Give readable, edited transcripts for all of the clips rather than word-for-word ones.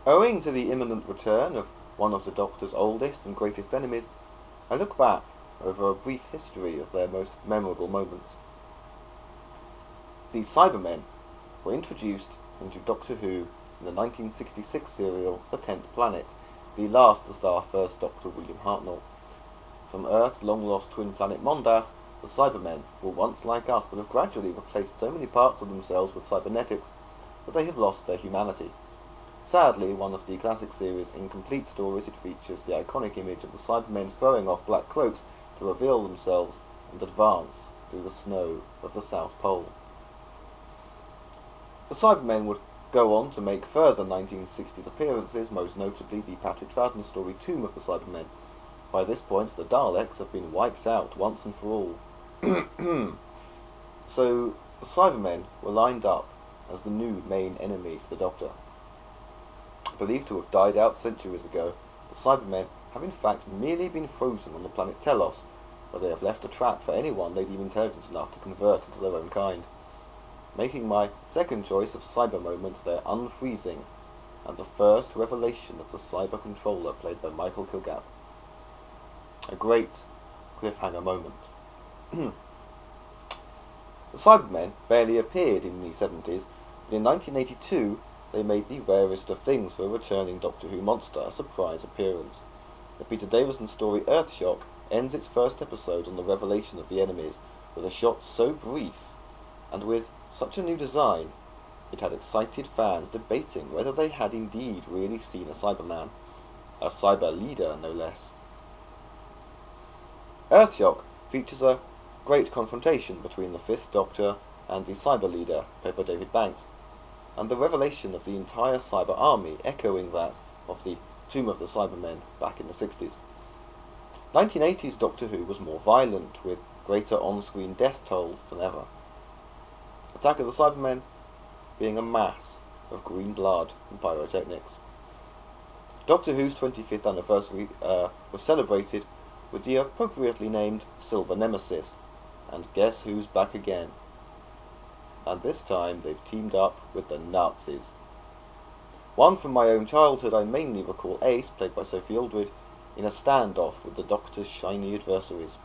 Owing to the imminent return of one of the Doctor's oldest and greatest enemies, I look back over a brief history of their most memorable moments. The Cybermen were introduced into Doctor Who in the 1966 serial The Tenth Planet, the last to star first Doctor William Hartnell. From Earth's long-lost twin planet Mondas, the Cybermen were once like us, but have gradually replaced so many parts of themselves with cybernetics that they have lost their humanity. Sadly, one of the classic series' incomplete stories, it features the iconic image of the Cybermen throwing off black cloaks to reveal themselves and advance through the snow of the South Pole. The Cybermen would go on to make further 1960s appearances, most notably the Patrick Troughton story Tomb of the Cybermen. By this point, the Daleks have been wiped out once and for all. So, the Cybermen were lined up as the new main enemies to the Doctor. Believed to have died out centuries ago, the Cybermen have in fact merely been frozen on the planet Telos, where they have left a trap for anyone they deem intelligent enough to convert into their own kind, making my second choice of cyber moment their unfreezing, and the first revelation of the cyber controller played by Michael Kilgap. A great cliffhanger moment. The Cybermen barely appeared in the 70s, but in 1982 they made the rarest of things for a returning Doctor Who monster a surprise appearance. The Peter Davison story Earthshock ends its first episode on the revelation of the enemies, with a shot so brief, and with such a new design, it had excited fans debating whether they had indeed really seen a Cyberman, a cyber leader no less. Earthshock features a great confrontation between the Fifth Doctor and the Cyber Leader, played by David Banks, and the revelation of the entire cyber army echoing that of the Tomb of the Cybermen back in the 60s. 1980s Doctor Who was more violent, with greater on-screen death tolls than ever. Attack of the Cybermen being a mass of green blood and pyrotechnics. Doctor Who's 25th anniversary was celebrated with the appropriately named Silver Nemesis, and guess who's back again? And this time they've teamed up with the Nazis. One from my own childhood, I mainly recall Ace, played by Sophie Aldred, in a standoff with the Doctor's shiny adversaries.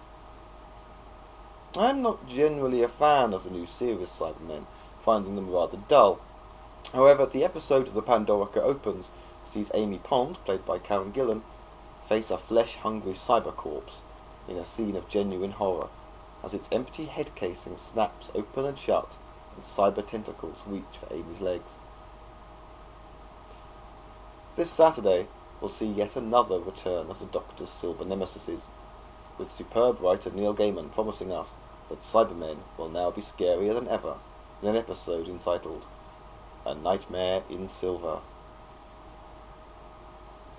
I'm not generally a fan of the new series Cybermen, finding them rather dull. However, the episode of the Pandorica opens sees Amy Pond, played by Karen Gillan, face a flesh-hungry cyber corpse in a scene of genuine horror, as its empty head casing snaps open and shut, and cyber tentacles reach for Amy's legs. This Saturday will see yet another return of the Doctor's silver nemesises, with superb writer Neil Gaiman promising us that Cybermen will now be scarier than ever in an episode entitled A Nightmare in Silver.